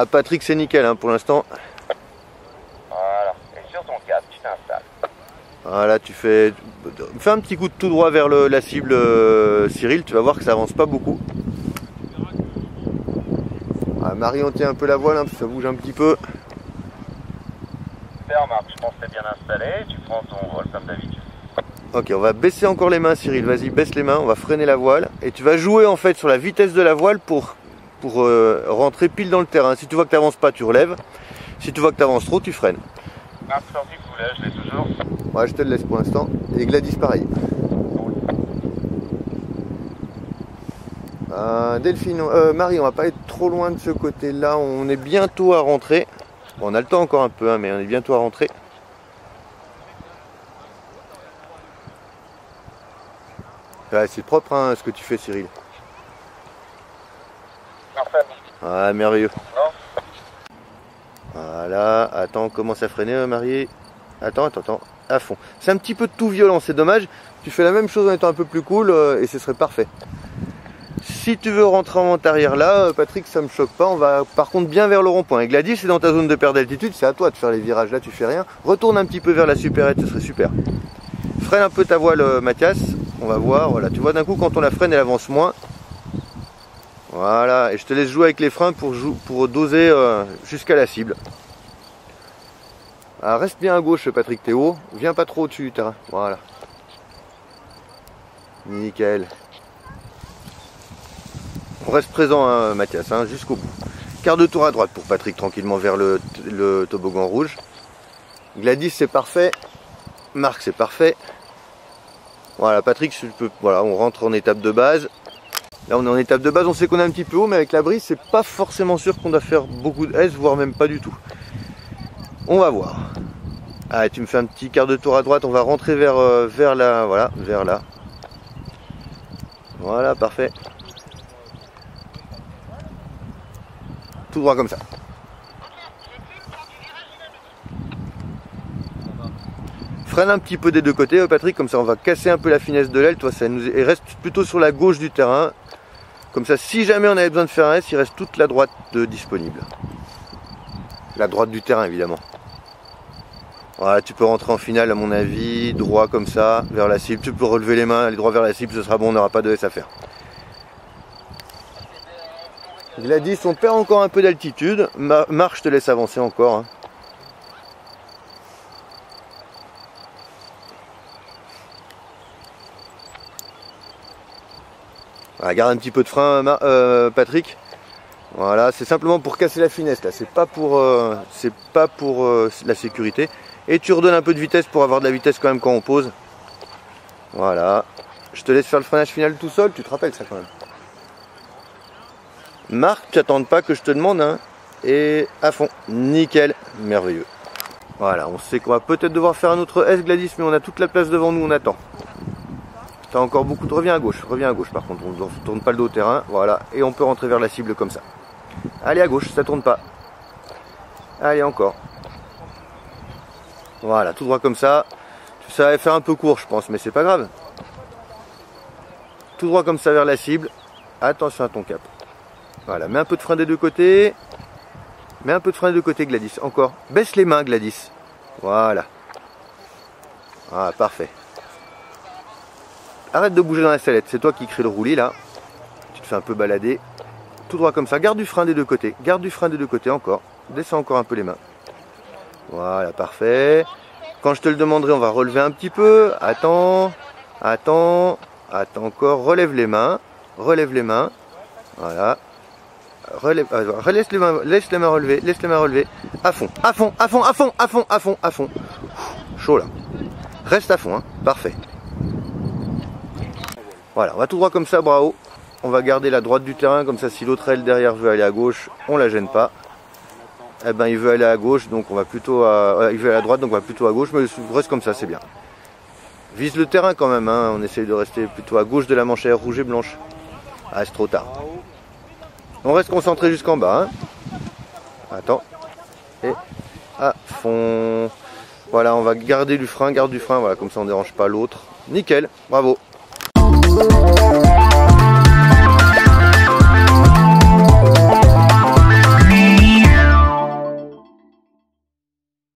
Ah, Patrick, c'est nickel hein, pour l'instant. Voilà, et sur ton cap, tu t'installes. Voilà, tu fais un petit coup de tout droit vers la cible, Cyril, tu vas voir que ça avance pas beaucoup. Ah, Marie, on tient un peu la voile, hein, ça bouge un petit peu. C'est en marche, je pense que c'est bien installé, tu prends ton vol comme d'habitude. Ok, on va baisser encore les mains, Cyril, vas-y, baisse les mains, on va freiner la voile. Et tu vas jouer en fait sur la vitesse de la voile pour rentrer pile dans le terrain. Si tu vois que tu n'avances pas, tu relèves. Si tu vois que tu avances trop, tu freines. Marque sortie poulet, je l'ai toujours. Ouais, je te le laisse pour l'instant. Et Gladys, pareil. Delphine, Marie, on va pas être trop loin de ce côté-là. On est bientôt à rentrer. Bon, on a le temps encore un peu, hein, mais on est bientôt à rentrer. Ouais, c'est propre hein, ce que tu fais, Cyril. Parfait. Ah, merveilleux. Non. Voilà, attends, on commence à freiner, Marie. Attends, à fond. C'est un petit peu tout violent, c'est dommage. Tu fais la même chose en étant un peu plus cool et ce serait parfait. Si tu veux rentrer en vente arrière là, Patrick, ça me choque pas. On va par contre bien vers le rond-point. Et Gladys, c'est dans ta zone de perte d'altitude, c'est à toi de faire les virages là, tu fais rien. Retourne un petit peu vers la supérette, ce serait super. Freine un peu ta voile, Mathias. On va voir, voilà. Tu vois d'un coup quand on la freine, elle avance moins. Voilà, et je te laisse jouer avec les freins pour doser jusqu'à la cible. Ah, reste bien à gauche, Patrick Théo. Viens pas trop au-dessus du terrain. Voilà. Nickel. On reste présent, hein, Mathias, hein, jusqu'au bout. Quart de tour à droite pour Patrick, tranquillement vers le toboggan rouge. Gladys, c'est parfait. Marc, c'est parfait. Voilà, Patrick, voilà, on rentre en étape de base. Là, on est en étape de base, on sait qu'on est un petit peu haut, mais avec la brise, c'est pas forcément sûr qu'on doit faire beaucoup de S, voire même pas du tout. On va voir. Allez, tu me fais un petit quart de tour à droite, on va rentrer vers là, voilà, vers là. Voilà, parfait. Tout droit comme ça. Freine un petit peu des deux côtés, Patrick, comme ça on va casser un peu la finesse de l'aile. Toi, et reste plutôt sur la gauche du terrain. Comme ça, si jamais on avait besoin de faire un S, il reste toute la droite disponible. La droite du terrain, évidemment. Voilà, tu peux rentrer en finale, à mon avis, droit comme ça, vers la cible. Tu peux relever les mains, aller droit vers la cible, ce sera bon, on n'aura pas de S à faire. Gladys, on perd encore un peu d'altitude. Marc, je te laisse avancer encore. Hein. Voilà, garde un petit peu de frein, Patrick. Voilà, c'est simplement pour casser la finesse là. C'est pas pour la sécurité. Et tu redonnes un peu de vitesse pour avoir de la vitesse quand même quand on pose. Voilà. Je te laisse faire le freinage final tout seul. Tu te rappelles ça quand même. Marc, tu n'attendes pas que je te demande, hein. Et à fond, nickel, merveilleux. Voilà, on sait qu'on va peut-être devoir faire un autre S, Gladys, mais on a toute la place devant nous, on attend. T'as encore beaucoup de... Reviens à gauche par contre, on ne tourne pas le dos au terrain, voilà, et on peut rentrer vers la cible comme ça. Allez à gauche, ça tourne pas. Allez encore. Voilà, tout droit comme ça. Ça va faire un peu court, je pense, mais c'est pas grave. Tout droit comme ça vers la cible. Attention à ton cap. Voilà, mets un peu de frein des deux côtés. Mets un peu de frein des deux côtés, Gladys. Encore. Baisse les mains, Gladys. Voilà. Ah, parfait. Arrête de bouger dans la sellette. C'est toi qui crée le roulis, là. Tu te fais un peu balader. Tout droit comme ça. Garde du frein des deux côtés. Garde du frein des deux côtés encore. Descends encore un peu les mains. Voilà, parfait. Quand je te le demanderai, on va relever un petit peu. Attends. Attends. Attends encore. Relève les mains. Relève les mains. Voilà. Laisse les mains relever, à fond, à fond, à fond, à fond, à fond, à fond, à fond. Chaud là. Reste à fond, hein. Parfait. Voilà, on va tout droit comme ça, bravo. On va garder la droite du terrain, comme ça si l'autre aile derrière veut aller à gauche, on la gêne pas. Eh ben il veut aller à gauche, donc on va plutôt il veut aller à droite, donc on va plutôt à gauche, mais reste comme ça, c'est bien. Vise le terrain quand même, hein. On essaye de rester plutôt à gauche de la manche à air rouge et blanche. Ah, c'est trop tard. On reste concentré jusqu'en bas. Hein. Attends. Et à fond. Voilà, on va garder du frein, garde du frein. Voilà, comme ça on ne dérange pas l'autre. Nickel, bravo.